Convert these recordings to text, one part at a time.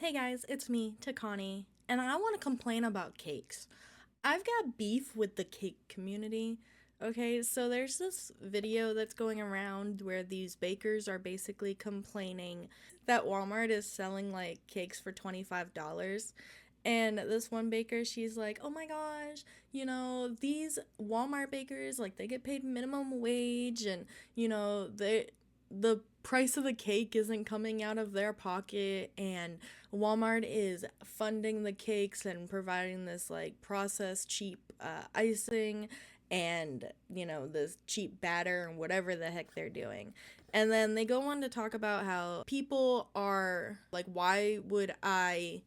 Hey guys, it's me, Tikaani, and I want to complain about cakes. I've got beef with the cake community. Okay, so there's this video that's going around where these bakers are basically complaining that Walmart is selling like cakes for $25. And this one baker, she's like, oh my gosh, these Walmart bakers, like, they get paid minimum wage, and, the price of the cake isn't coming out of their pocket, and Walmart is funding the cakes and providing this like processed cheap icing and this cheap batter and whatever the heck they're doing. And then they go on to talk about how people are like, why would I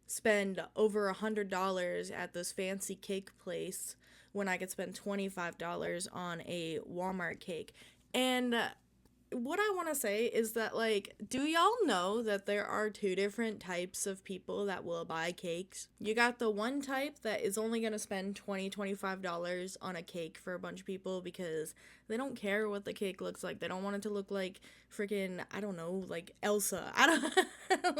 spend over $100 at this fancy cake place when I could spend $25 on a Walmart cake? And what I want to say is that, like, do y'all know that there are two different types of people that will buy cakes? You got the one type that is only going to spend $25 on a cake for a bunch of people because they don't care what the cake looks like. They don't want it to look like freaking, I don't know, like Elsa. I don't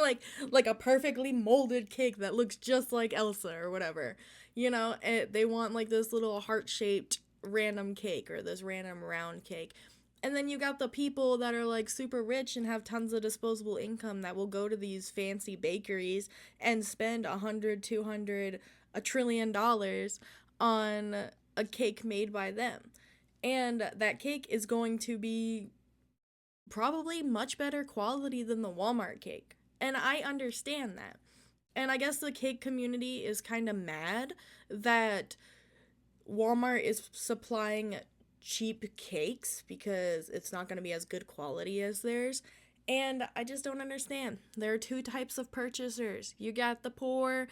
like a perfectly molded cake that looks just like Elsa or whatever. They want like this little heart-shaped random cake or this random round cake. And then you got the people that are like super rich and have tons of disposable income that will go to these fancy bakeries and spend 100, 200, $1 trillion on a cake made by them. And that cake is going to be probably much better quality than the Walmart cake. And I understand that. And I guess the cake community is kind of mad that Walmart is supplying cheap cakes because it's not going to be as good quality as theirs. And I just don't understand. There are two types of purchasers. You got the poor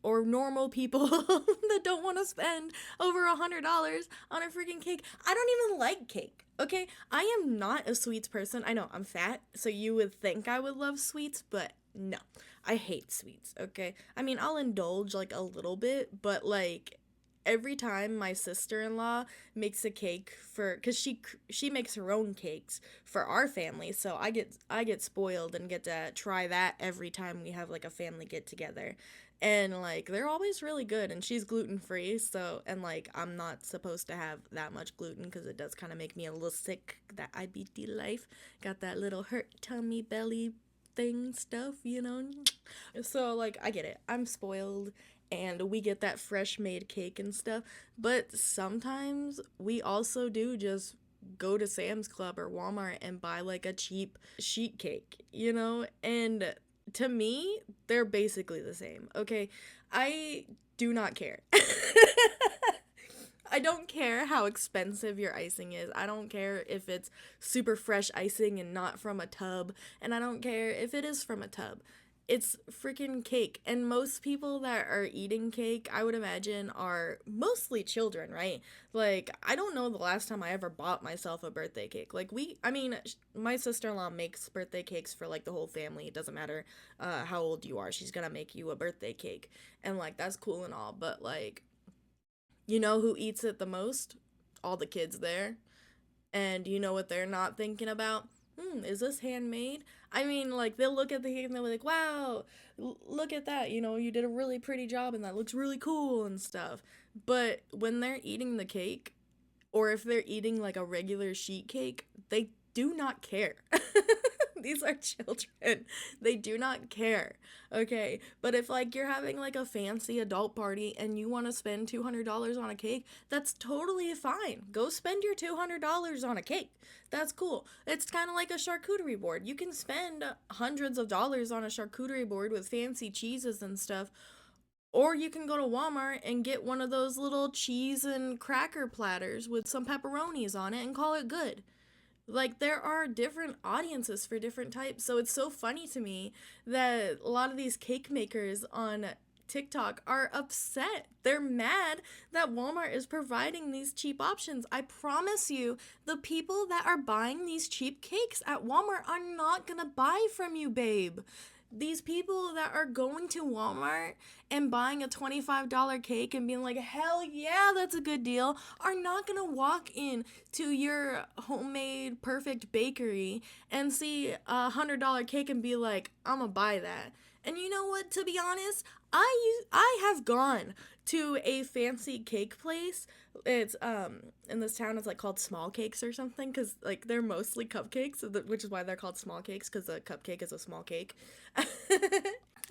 or normal people that don't want to spend over $100 on a freaking cake. I don't even like cake. Okay, I am not a sweets person. I know I'm fat, so you would think I would love sweets, but no, I hate sweets. Okay, I mean, I'll indulge like a little bit, but like every time my sister-in-law makes a cake for, because she makes her own cakes for our family, so I get spoiled and get to try that every time we have like a family get together. And like they're always really good, and she's gluten free, so, and like I'm not supposed to have that much gluten because it does kind of make me a little sick, that IBD life. Got that little hurt tummy belly thing stuff. So like I get it, I'm spoiled, and we get that fresh made cake and stuff. But sometimes we also do just go to Sam's Club or Walmart and buy like a cheap sheet cake. And to me, they're basically the same. Okay, I do not care. I don't care how expensive your icing is. I don't care if it's super fresh icing and not from a tub. And I don't care if it is from a tub. It's freaking cake. And most people that are eating cake, I would imagine, are mostly children, right? Like, I don't know the last time I ever bought myself a birthday cake. Like, my sister in law makes birthday cakes for like the whole family. It doesn't matter how old you are, she's gonna make you a birthday cake. And like, that's cool and all. But like, you know who eats it the most? All the kids there. And you know what they're not thinking about? Is this handmade? I mean, like, they'll look at the cake and they'll be like, wow, look at that. You did a really pretty job and that looks really cool and stuff. But when they're eating the cake, or if they're eating like a regular sheet cake, they do not care. These are children. They do not care. Okay. But if like you're having like a fancy adult party and you want to spend $200 on a cake, that's totally fine. Go spend your $200 on a cake. That's cool. It's kind of like a charcuterie board. You can spend hundreds of dollars on a charcuterie board with fancy cheeses and stuff, or you can go to Walmart and get one of those little cheese and cracker platters with some pepperonis on it and call it good. Like, there are different audiences for different types. So it's so funny to me that a lot of these cake makers on TikTok are upset. They're mad that Walmart is providing these cheap options. I promise you, the people that are buying these cheap cakes at Walmart are not gonna buy from you, babe. These people that are going to Walmart and buying a $25 cake and being like, hell yeah, that's a good deal, are not gonna walk in to your homemade perfect bakery and see a $100 cake and be like, I'm gonna buy that. And you know what? To be honest, I have gone to a fancy cake place. It's in this town. It's like called Small Cakes or something because like they're mostly cupcakes, which is why they're called small cakes because a cupcake is a small cake.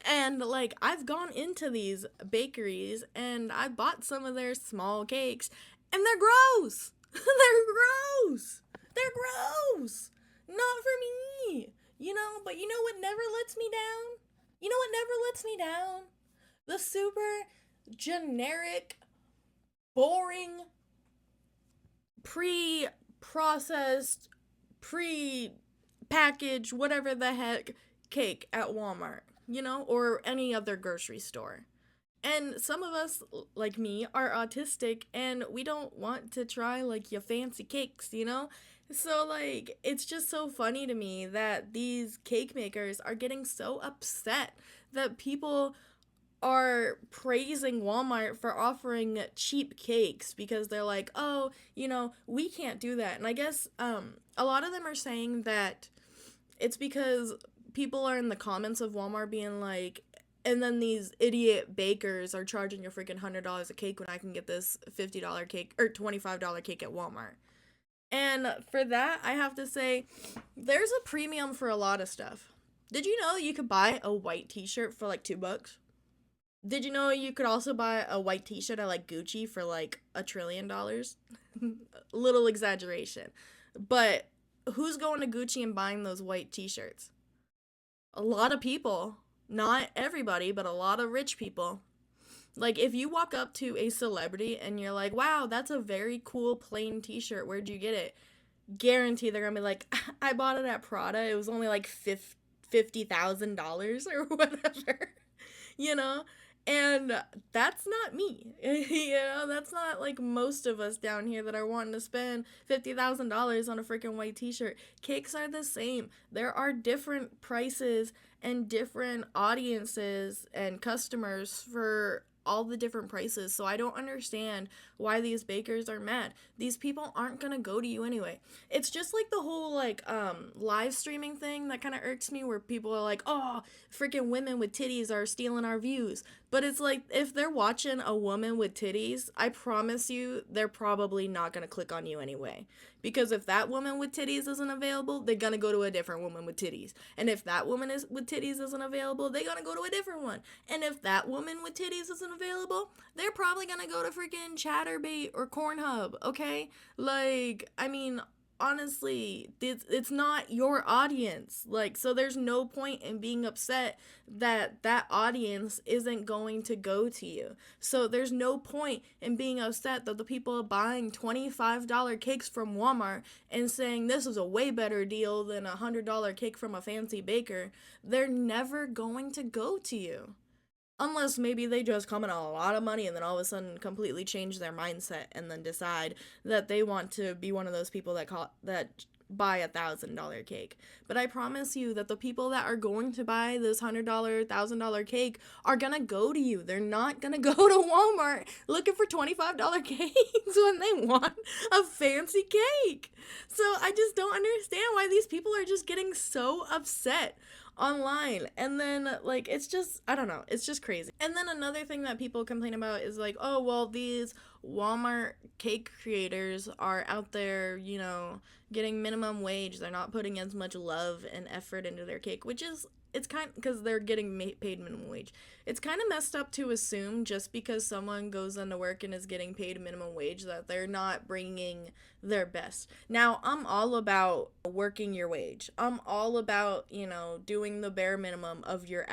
And like I've gone into these bakeries and I bought some of their small cakes and they're gross. They're gross. They're gross. Not for me. But you know what never lets me down? You know what never lets me down? The super generic, boring, pre-processed, pre-packaged, whatever the heck cake at Walmart, or any other grocery store. And some of us, like me, are autistic and we don't want to try like your fancy cakes. So, like, it's just so funny to me that these cake makers are getting so upset that people are praising Walmart for offering cheap cakes because they're like, oh, we can't do that. And I guess a lot of them are saying that it's because people are in the comments of Walmart being like, and then these idiot bakers are charging you freaking $100 a cake when I can get this $50 cake or $25 cake at Walmart. And for that, I have to say, there's a premium for a lot of stuff. Did you know you could buy a white t-shirt for like $2? Did you know you could also buy a white t-shirt at like Gucci for like $1 trillion? Little exaggeration. But who's going to Gucci and buying those white t-shirts? A lot of people. Not everybody, but a lot of rich people. Like, if you walk up to a celebrity and you're like, wow, that's a very cool plain t shirt, where'd you get it? Guarantee they're gonna be like, I bought it at Prada. It was only like $50,000 or whatever, you know? And that's not me. That's not like most of us down here that are wanting to spend $50,000 on a freaking white t shirt. Cakes are the same. There are different prices and different audiences and customers for all the different prices. So I don't understand why these bakers are mad. These people aren't going to go to you anyway. It's just like the whole like live streaming thing that kind of irks me where people are like, "Oh, freaking women with titties are stealing our views." But it's like if they're watching a woman with titties, I promise you they're probably not going to click on you anyway. Because if that woman with titties isn't available, they're going to go to a different woman with titties. And if that woman is with titties isn't available, they're going to go to a different one. And if that woman with titties isn't available, they're probably going to go to freaking Chatterbait or Cornhub, okay? Like, I mean, honestly, it's not your audience. Like, so there's no point in being upset that that audience isn't going to go to you. So there's no point in being upset that the people are buying $25 cakes from Walmart and saying this is a way better deal than a $100 cake from a fancy baker. They're never going to go to you. Unless maybe they just come in a lot of money and then all of a sudden completely change their mindset and then decide that they want to be one of those people that buy $1,000 cake. But I promise you that the people that are going to buy this $100, $1,000 cake are gonna go to you. They're not gonna go to Walmart looking for $25 cakes when they want a fancy cake. So I just don't understand why these people are just getting so upset online. And then like it's just, I don't know, it's just crazy. And then another thing that people complain about is like, oh well, these Walmart cake creators are out there, getting minimum wage. They're not putting as much love and effort into their cake, which is, it's kind because they're getting paid minimum wage. It's kind of messed up to assume just because someone goes into work and is getting paid minimum wage that they're not bringing their best. Now, I'm all about working your wage. I'm all about, doing the bare minimum of your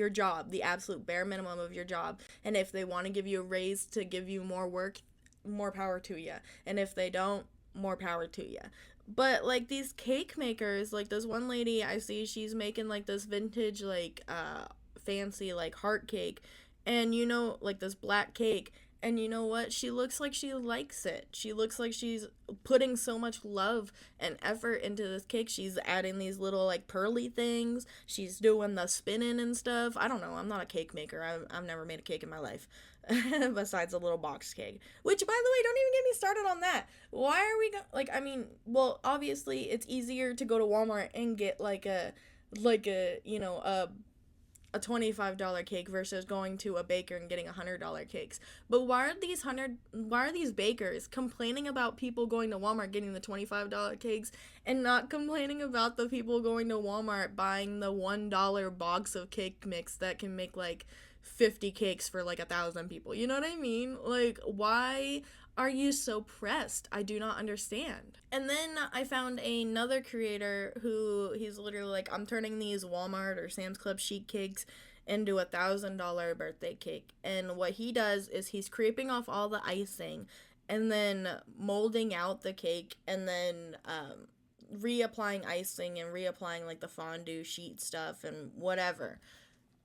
job, the absolute bare minimum of your job. And if they want to give you a raise to give you more work, more power to you. And if they don't, more power to you. But like these cake makers, like this one lady I see, she's making like this vintage like fancy like heart cake, and like this black cake, and you know what, she looks like she likes it. She looks like she's putting so much love and effort into this cake. She's adding these little like pearly things, she's doing the spinning and stuff. I don't know, I'm not a cake maker. I've never made a cake in my life. Besides a little box cake, which by the way, don't even get me started on that. Why are we well, obviously it's easier to go to Walmart and get like a a $25 cake versus going to a baker and getting $100 cakes. But why are these bakers complaining about people going to Walmart getting the $25 cakes and not complaining about the people going to Walmart buying the $1 box of cake mix that can make like 50 cakes for like 1,000 people? You know what I mean? Like, why are you so pressed? I do not understand. And then I found another creator who he's literally like, I'm turning these Walmart or Sam's Club sheet cakes into $1,000 birthday cake. And what he does is he's scraping off all the icing and then molding out the cake and then reapplying icing and reapplying like the fondue sheet stuff and whatever.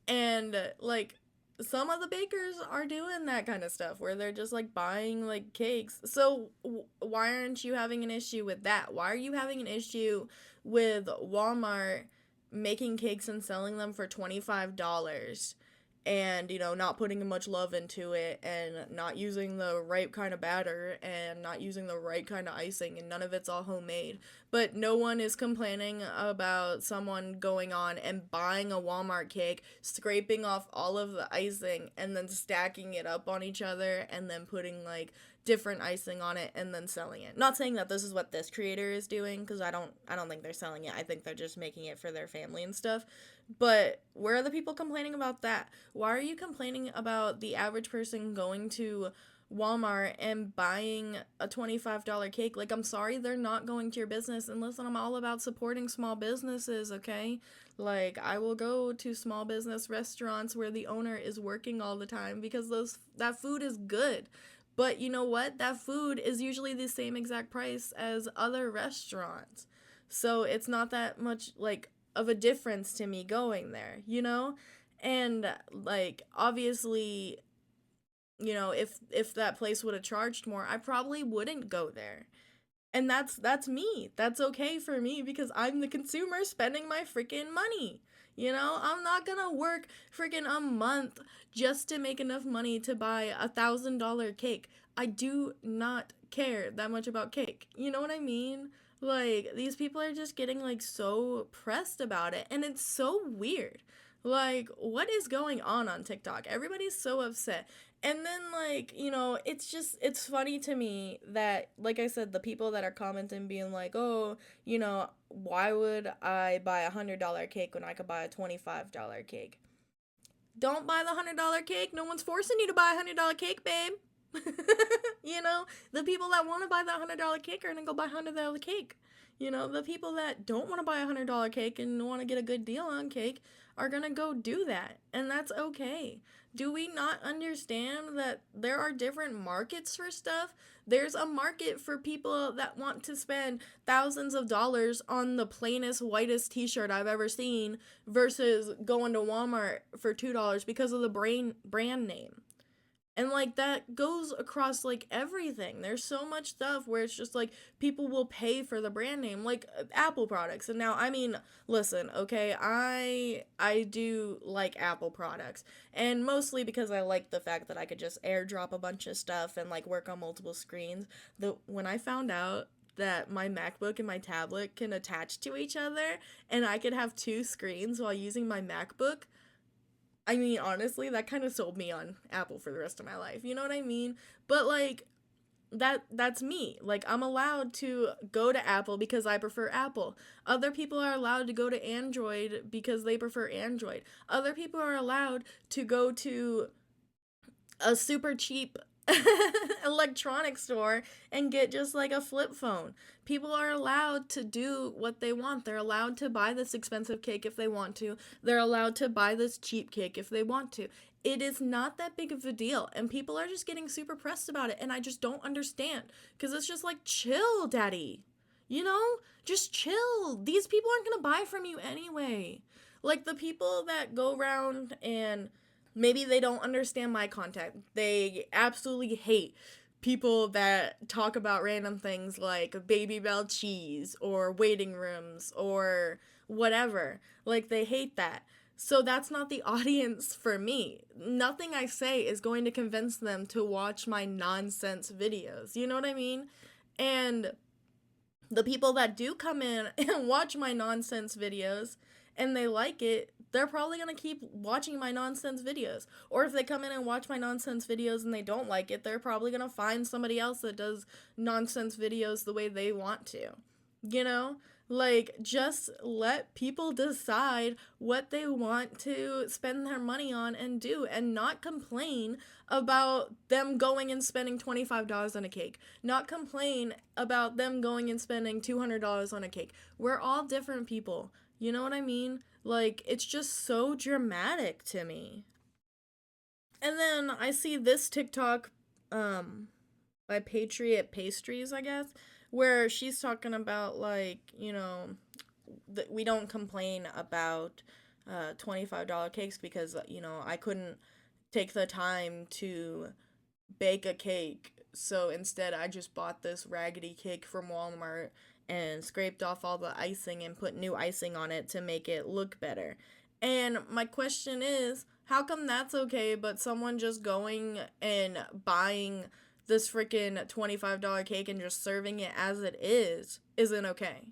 And like some of the bakers are doing that kind of stuff where they're just like buying like cakes. So why aren't you having an issue with that? Why are you having an issue with Walmart making cakes and selling them for $25 and not putting much love into it and not using the right kind of batter and not using the right kind of icing and none of it's all homemade, but no one is complaining about someone going on and buying a Walmart cake, scraping off all of the icing and then stacking it up on each other and then putting like different icing on it and then selling it. Not saying that this is what this creator is doing, because I don't think they're selling it. I think they're just making it for their family and stuff. But where are the people complaining about that? Why are you complaining about the average person going to Walmart and buying a $25 cake? Like, I'm sorry, they're not going to your business. And listen, I'm all about supporting small businesses, okay? Like, I will go to small business restaurants where the owner is working all the time because that food is good. But you know what? That food is usually the same exact price as other restaurants. So it's not that much like of a difference to me going there, you know? And like obviously, if that place would have charged more, I probably wouldn't go there. And that's me. That's okay for me because I'm the consumer spending my freaking money. I'm not gonna work freaking a month just to make enough money to buy $1,000 cake. I do not care that much about cake. You know what I mean? Like, these people are just getting like so pressed about it, and it's so weird. Like, what is going on TikTok? Everybody's so upset. And then, like, it's funny to me that, like I said, the people that are commenting being like, oh, why would I buy $100 cake when I could buy a $25 cake? Don't buy the $100 cake. No one's forcing you to buy a $100 cake, babe. The people that want to buy that $100 cake are going to go buy $100 cake. The people that don't want to buy a $100 cake and want to get a good deal on cake are going to go do that. And that's okay. Do we not understand that there are different markets for stuff? There's a market for people that want to spend thousands of dollars on the plainest, whitest t-shirt I've ever seen versus going to Walmart for $2 because of the brand name. And like that goes across like everything. There's so much stuff where it's just like people will pay for the brand name, like Apple products. And now, I mean, listen, okay, I do like Apple products, and mostly because I like the fact that I could just airdrop a bunch of stuff and like work on multiple screens. When I found out that my MacBook and my tablet can attach to each other and I could have two screens while using my MacBook, I mean, honestly, that kind of sold me on Apple for the rest of my life. You know what I mean? But like that's me. Like, I'm allowed to go to Apple because I prefer Apple. Other people are allowed to go to Android because they prefer Android. Other people are allowed to go to a super cheap electronic store and get just like a flip phone. People are allowed to do what they want. They're allowed to buy this expensive cake if they want to. They're allowed to buy this cheap cake if they want to. It is not that big of a deal, and people are just getting super pressed about it, and I just don't understand, because it's just like, chill, daddy. Just chill. These people aren't gonna buy from you anyway. Like, the people that go around and maybe they don't understand my content. They absolutely hate people that talk about random things like Baby Bell cheese or waiting rooms or whatever. Like, they hate that. So that's not the audience for me. Nothing I say is going to convince them to watch my nonsense videos. You know what I mean? And the people that do come in and watch my nonsense videos and they like it, they're probably gonna keep watching my nonsense videos. Or if they come in and watch my nonsense videos and they don't like it, they're probably gonna find somebody else that does nonsense videos the way they want to. You know? Like, just let people decide what they want to spend their money on and do, and not complain about them going and spending $25 on a cake. Not complain about them going and spending $200 on a cake. We're all different people. You know what I mean? Like, it's just so dramatic to me. And then I see this TikTok by Patriot Pastries, I guess, where she's talking about, like, that we don't complain about $25 cakes because, I couldn't take the time to bake a cake. So instead, I just bought this raggedy cake from Walmart and scraped off all the icing and put new icing on it to make it look better. And my question is, how come that's okay, but someone just going and buying this freaking $25 cake and just serving it as it is isn't okay?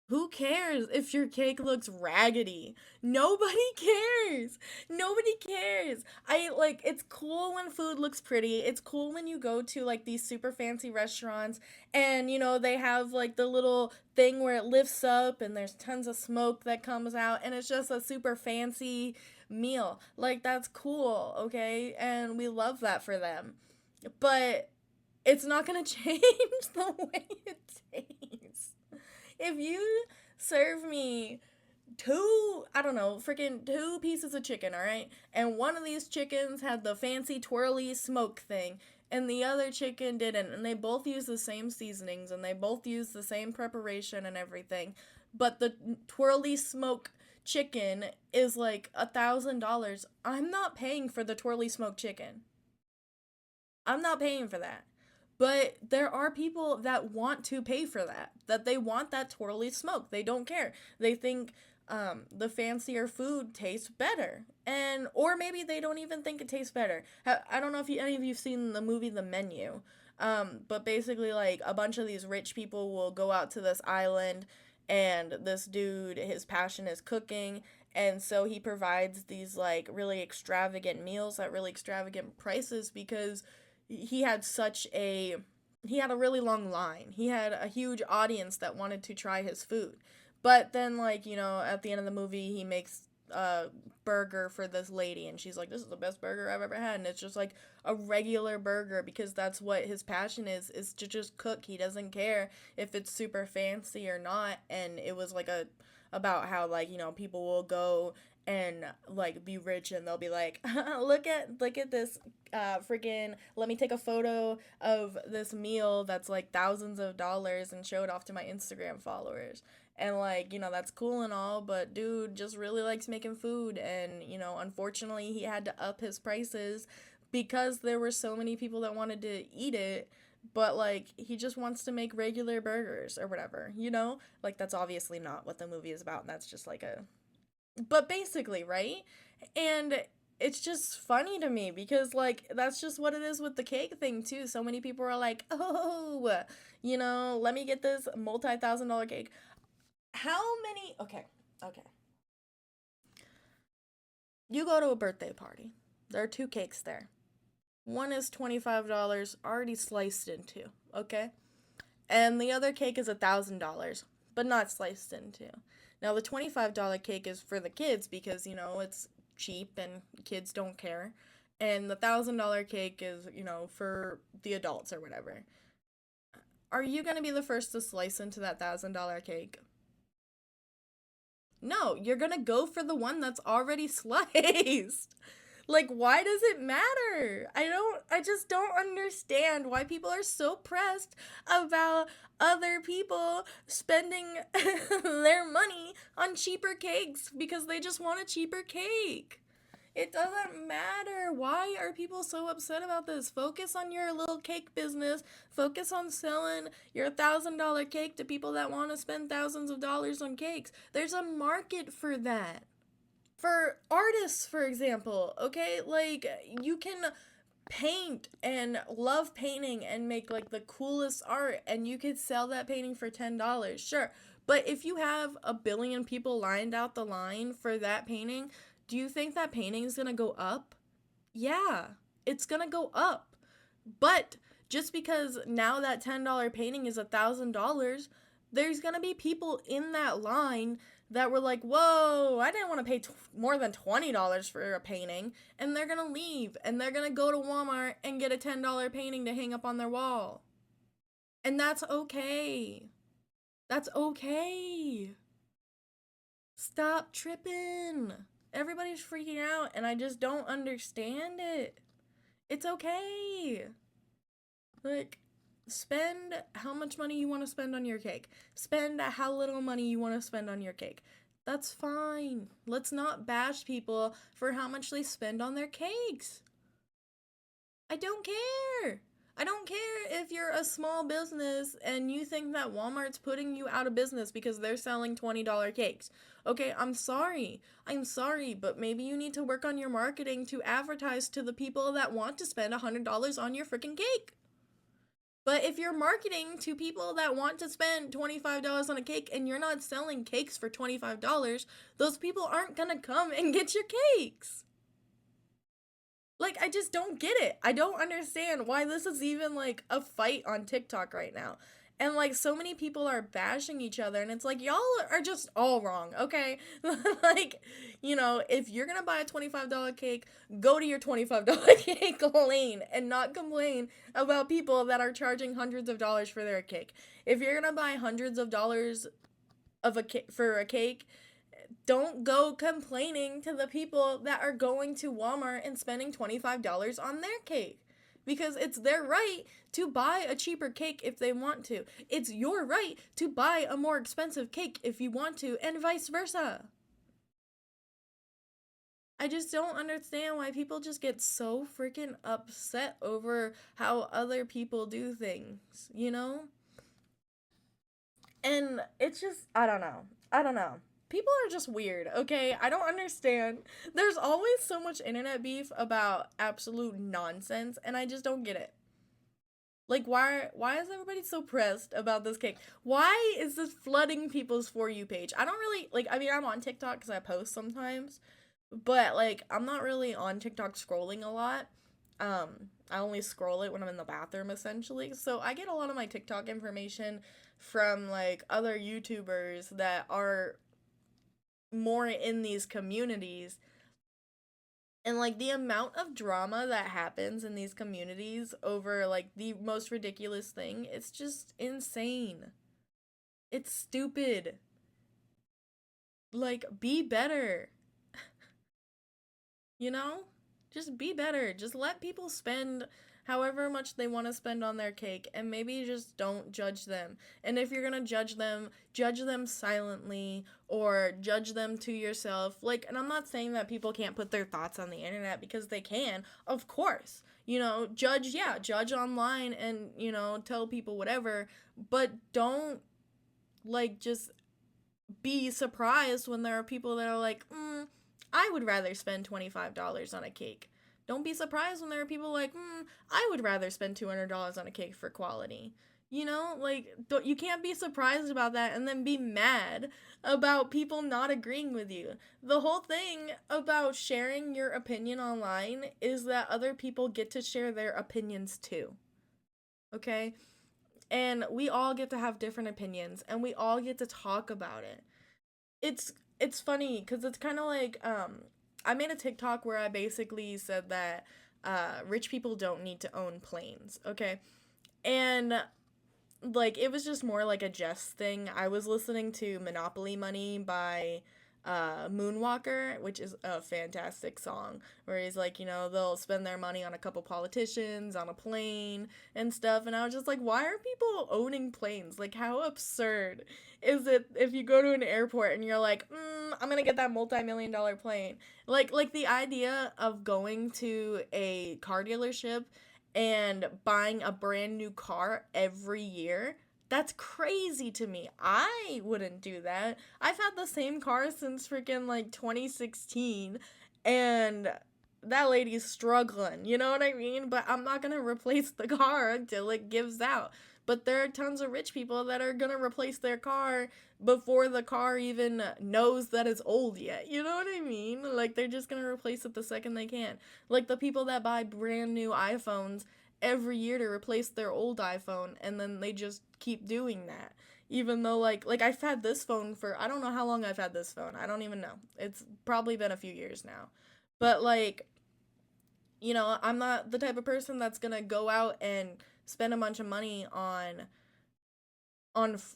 Who cares if your cake looks raggedy? Nobody cares. Nobody cares. It's cool when food looks pretty. It's cool when you go to like these super fancy restaurants and they have like the little thing where it lifts up and there's tons of smoke that comes out and it's just a super fancy meal. Like, that's cool, okay? And we love that for them. But it's not gonna change the way it tastes. If you serve me I don't know, freaking two pieces of chicken, all right? And one of these chickens had the fancy twirly smoke thing, and the other chicken didn't, and they both use the same seasonings, and they both use the same preparation and everything, but the twirly smoke chicken is like $1,000. I'm not paying for the twirly smoked chicken. I'm not paying for that. But there are people that want to pay for that they want that twirly smoke. They don't care. They think the fancier food tastes better. Or maybe they don't even think it tastes better. I don't know if any of you've seen the movie The Menu. But basically, like, a bunch of these rich people will go out to this island, and this dude, his passion is cooking, and so he provides these, like, really extravagant meals at really extravagant prices because he had he had a really long line. He had a huge audience that wanted to try his food. But then, like, at the end of the movie, he makes a burger for this lady, and she's like, this is the best burger I've ever had. And it's just like a regular burger because that's what his passion is to just cook. He doesn't care if it's super fancy or not. And it was like about how, like, people will go and like be rich and they'll be like, look at this freaking, let me take a photo of this meal that's like thousands of dollars and show it off to my Instagram followers. And like, that's cool and all, but dude just really likes making food, and unfortunately he had to up his prices because there were so many people that wanted to eat it. But like, he just wants to make regular burgers or whatever, like, that's obviously not what the movie is about, and that's just like but basically, right? And it's just funny to me because, like, that's just what it is with the cake thing, too. So many people are like, oh, let me get this multi-$1,000 cake. How many? Okay. You go to a birthday party. There are two cakes there. One is $25, already sliced into, okay? And the other cake is $1,000, but not sliced into. Now, the $25 cake is for the kids because, it's cheap and kids don't care. And the $1,000 cake is, for the adults or whatever. Are you going to be the first to slice into that $1,000 cake? No, you're going to go for the one that's already sliced. Like, why does it matter? I just don't understand why people are so pressed about other people spending their money on cheaper cakes because they just want a cheaper cake. It doesn't matter. Why are people so upset about this? Focus on your little cake business. Focus on selling your $1,000 cake to people that want to spend thousands of dollars on cakes. There's a market for that. For artists, for example, okay? Like, you can paint and love painting and make, like, the coolest art, and you could sell that painting for $10, sure. But if you have a billion people lined out the line for that painting, do you think that painting is going to go up? Yeah, it's going to go up. But just because now that $10 painting is $1,000, there's going to be people in that line that were like, whoa, I didn't want to pay more than $20 for a painting. And they're going to leave and they're going to go to Walmart and get a $10 painting to hang up on their wall. And that's okay. That's okay. Stop tripping. Everybody's freaking out and I just don't understand it. It's okay. Like, spend how much money you want to spend on your cake. Spend how little money you want to spend on your cake. That's fine. Let's not bash people for how much they spend on their cakes. I don't care. I don't care if you're a small business and you think that Walmart's putting you out of business because they're selling $20 cakes. Okay, I'm sorry. I'm sorry, but maybe you need to work on your marketing to advertise to the people that want to spend $100 on your freaking cake. But if you're marketing to people that want to spend $25 on a cake and you're not selling cakes for $25, those people aren't gonna come and get your cakes. Like, I just don't get it. I don't understand why this is even, like, a fight on TikTok right now. And, like, so many people are bashing each other, and it's like, y'all are just all wrong, okay? Like, you know, if you're gonna buy a $25 cake, go to your $25 cake lane and not complain about people that are charging hundreds of dollars for their cake. If you're gonna buy hundreds of dollars for a cake, don't go complaining to the people that are going to Walmart and spending $25 on their cake. Because it's their right to buy a cheaper cake if they want to. It's your right to buy a more expensive cake if you want to, and vice versa. I just don't understand why people just get so freaking upset over how other people do things, you know? And it's just, I don't know. I don't know. People are just weird, okay? I don't understand. There's always so much internet beef about absolute nonsense, and I just don't get it. Like, why is everybody so pressed about this cake? Why is this flooding people's For You page? I don't really, like, I mean, I'm on TikTok because I post sometimes, but, like, I'm not really on TikTok scrolling a lot. I only scroll it when I'm in the bathroom, essentially. So I get a lot of my TikTok information from, like, other YouTubers that are more in these communities, and like the amount of drama that happens in these communities over like the most ridiculous thing, it's just insane. It's stupid. Like, be better. You know, just be better. Just let people spend however much they want to spend on their cake, and maybe just don't judge them. And if you're gonna judge them silently or judge them to yourself. Like, and I'm not saying that people can't put their thoughts on the internet, because they can, of course. You know, judge online and, you know, tell people whatever, but don't like just be surprised when there are people that are like, I would rather spend $25 on a cake. Don't be surprised when there are people like, I would rather spend $200 on a cake for quality. You know, like, you can't be surprised about that and then be mad about people not agreeing with you. The whole thing about sharing your opinion online is that other people get to share their opinions too. Okay? And we all get to have different opinions, and we all get to talk about it. It's funny because it's kind of like I made a TikTok where I basically said that rich people don't need to own planes, okay? And like, it was just more like a jest thing. I was listening to Monopoly Money by Moonwalker, which is a fantastic song, where he's like, you know, they'll spend their money on a couple politicians, on a plane, and stuff. And I was just like, why are people owning planes? Like, how absurd is it if you go to an airport and you're like, I'm gonna get that multi-million-dollar plane? Like the idea of going to a car dealership and buying a brand new car every year, that's crazy to me. I wouldn't do that. I've had the same car since freaking like 2016, and that lady's struggling, you know what I mean? But I'm not gonna replace the car until it gives out. but there are tons of rich people that are gonna replace their car before the car even knows that it's old yet. You know what I mean? Like, they're just gonna replace it the second they can. Like, the people that buy brand new iPhones every year to replace their old iPhone, and then they just keep doing that. Even though, like I've had this phone for, I don't know how long I've had this phone. I don't even know. It's probably been a few years now. But, like, I'm not the type of person that's gonna go out and spend a bunch of money on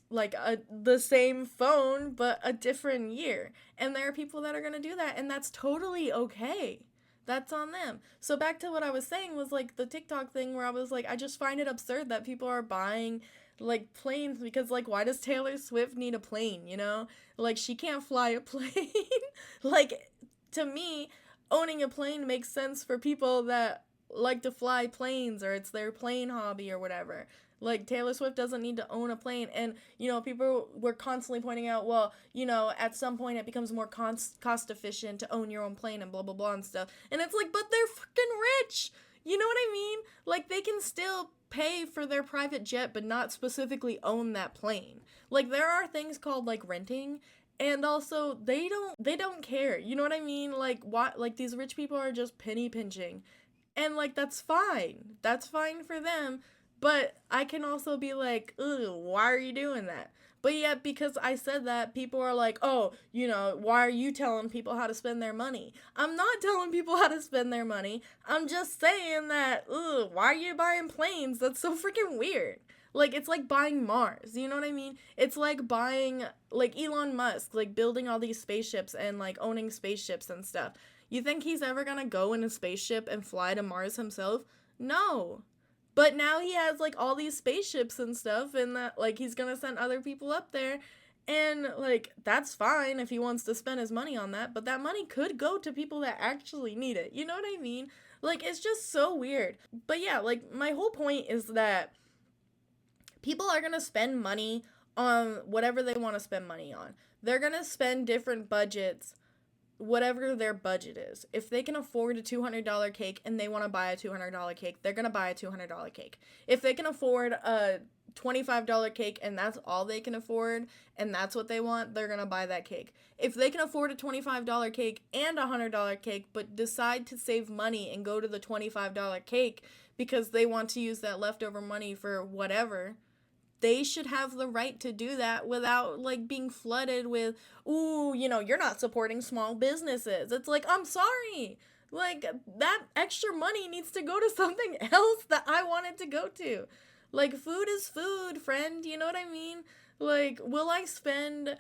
like the same phone but a different year. And there are people that are going to do that, and that's totally okay. That's on them. So back to what I was saying was like the TikTok thing where I was like, I just find it absurd that people are buying like planes because, like, why does Taylor Swift need a plane, you know? Like, she can't fly a plane. Like, to me, owning a plane makes sense for people that like to fly planes, or it's their plane hobby or whatever. Like, Taylor Swift doesn't need to own a plane. And, people were constantly pointing out, well, at some point it becomes more cost efficient to own your own plane and blah, blah, blah and stuff. And it's like, but they're fucking rich. You know what I mean? Like, they can still pay for their private jet, but not specifically own that plane. Like, there are things called, like, renting. And also, they don't care. You know what I mean? Like, what, like, these rich people are just penny pinching. And, like, that's fine. That's fine for them. But I can also be like, ugh, why are you doing that? But yet, because I said that, people are like, oh, why are you telling people how to spend their money? I'm not telling people how to spend their money. I'm just saying that, ugh, why are you buying planes? That's so freaking weird. Like, it's like buying Mars. You know what I mean? It's like buying, like, Elon Musk, like, building all these spaceships and, like, owning spaceships and stuff. You think he's ever gonna go in a spaceship and fly to Mars himself? No. But now he has, like, all these spaceships and stuff, and that, like, he's gonna send other people up there, and, like, that's fine if he wants to spend his money on that, but that money could go to people that actually need it. You know what I mean? Like, it's just so weird. But yeah, like, my whole point is that people are gonna spend money on whatever they want to spend money on. They're gonna spend different budgets, whatever their budget is. If they can afford a $200 cake and they want to buy a $200 cake, they're going to buy a $200 cake. If they can afford a $25 cake and that's all they can afford and that's what they want, they're going to buy that cake. If they can afford a $25 cake and a $100 cake but decide to save money and go to the $25 cake because they want to use that leftover money for whatever, they should have the right to do that without, like, being flooded with, ooh, you're not supporting small businesses. It's like, I'm sorry. Like, that extra money needs to go to something else that I want it to go to. Like, food is food, friend. You know what I mean? Like, will I spend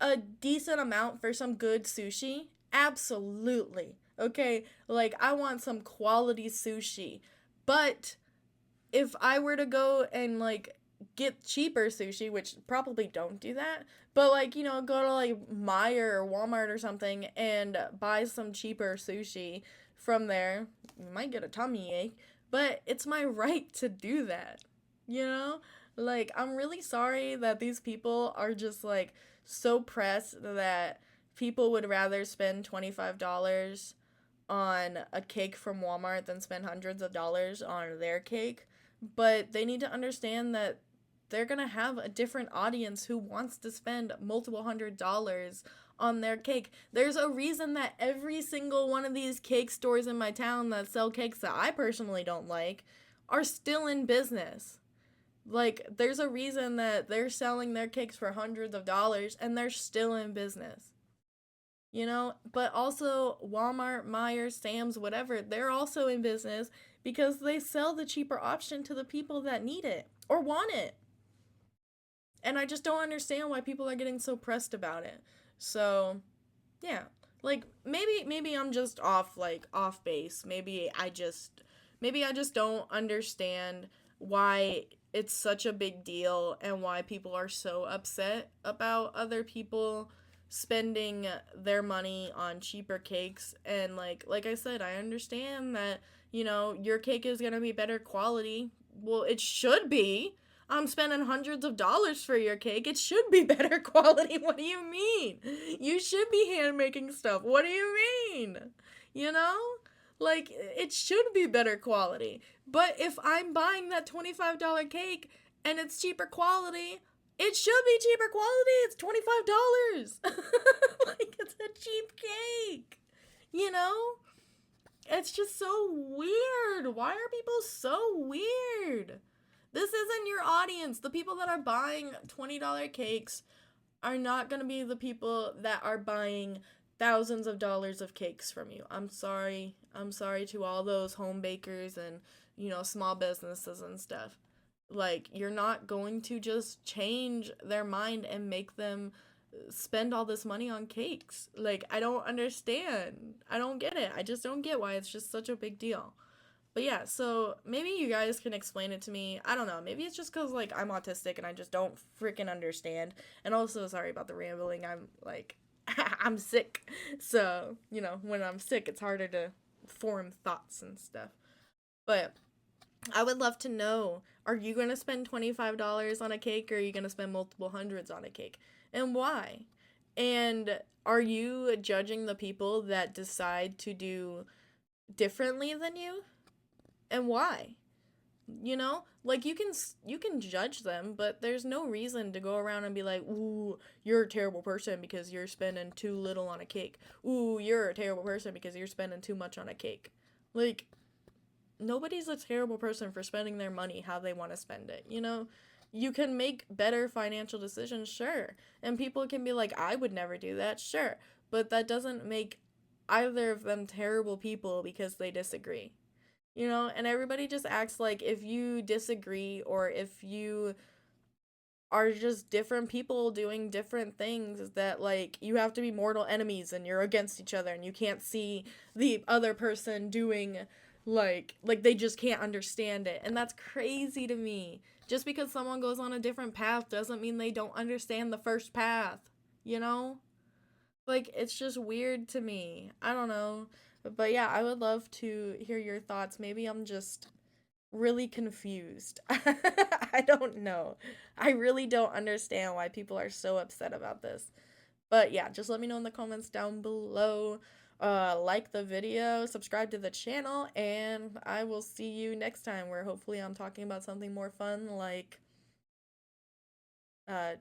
a decent amount for some good sushi? Absolutely. Okay? Like, I want some quality sushi. But if I were to go and, like, get cheaper sushi, which probably don't do that, but, like, go to, like, Meijer or Walmart or something and buy some cheaper sushi from there, you might get a tummy ache, but it's my right to do that, Like, I'm really sorry that these people are just, like, so pressed that people would rather spend $25 on a cake from Walmart than spend hundreds of dollars on their cake. But they need to understand that they're going to have a different audience who wants to spend multiple $100s on their cake. There's a reason that every single one of these cake stores in my town that sell cakes that I personally don't like are still in business. Like, there's a reason that they're selling their cakes for hundreds of dollars and they're still in business. But also Walmart, Meijer, Sam's, whatever, they're also in business because they sell the cheaper option to the people that need it or want it. And I just don't understand why people are getting so pressed about it. So, yeah. Like, maybe I'm just off base. Maybe I just don't understand why it's such a big deal and why people are so upset about other people spending their money on cheaper cakes. And like I said, I understand that, your cake is going to be better quality. Well, it should be. I'm spending hundreds of dollars for your cake. It should be better quality. What do you mean? You should be hand making stuff. What do you mean? Like, it should be better quality. But if I'm buying that $25 cake and it's cheaper quality, it should be cheaper quality. It's $25. Like, it's a cheap cake. You know? It's just so weird. Why are people so weird? This isn't your audience. The people that are buying $20 cakes are not going to be the people that are buying thousands of dollars of cakes from you. I'm sorry. I'm sorry to all those home bakers and, small businesses and stuff. Like, you're not going to just change their mind and make them spend all this money on cakes. Like, I don't understand. I don't get it. I just don't get why it's just such a big deal. But yeah, so maybe you guys can explain it to me. I don't know. Maybe it's just because, like, I'm autistic and I just don't freaking understand. And also, sorry about the rambling. I'm, like, I'm sick. So, when I'm sick, it's harder to form thoughts and stuff. But I would love to know, are you going to spend $25 on a cake, or are you going to spend multiple hundreds on a cake? And why? And are you judging the people that decide to do differently than you? And why? Like, you can judge them, but there's no reason to go around and be like, "Ooh, you're a terrible person because you're spending too little on a cake. Ooh, you're a terrible person because you're spending too much on a cake." Like, nobody's a terrible person for spending their money how they want to spend it. You can make better financial decisions, sure. And people can be like, "I would never do that," sure. But that doesn't make either of them terrible people because they disagree. And everybody just acts like if you disagree, or if you are just different people doing different things, that, like, you have to be mortal enemies and you're against each other and you can't see the other person doing, like they just can't understand it. And that's crazy to me. Just because someone goes on a different path doesn't mean they don't understand the first path, you know? Like, it's just weird to me. I don't know. But yeah, I would love to hear your thoughts. Maybe I'm just really confused. I don't know. I really don't understand why people are so upset about this. But yeah, just let me know in the comments down below. Like the video, subscribe to the channel, and I will see you next time, where hopefully I'm talking about something more fun, like uh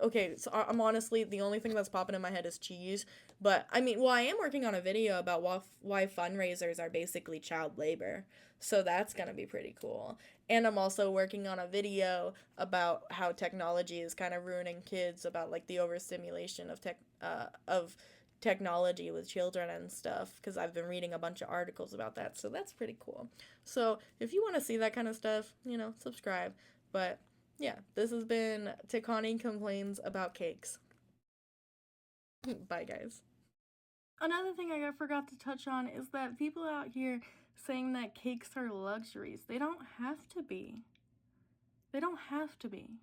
okay, so I'm honestly, the only thing that's popping in my head is cheese. But I mean, well, I am working on a video about why fundraisers are basically child labor. So that's gonna be pretty cool. And I'm also working on a video about how technology is kind of ruining kids, about, like, the overstimulation of technology with children and stuff, because I've been reading a bunch of articles about that. So that's pretty cool. So if you want to see that kind of stuff, subscribe. But yeah, this has been Tikaani Complains About Cakes. Bye, guys. Another thing I forgot to touch on is that people out here saying that cakes are luxuries. They don't have to be. They don't have to be.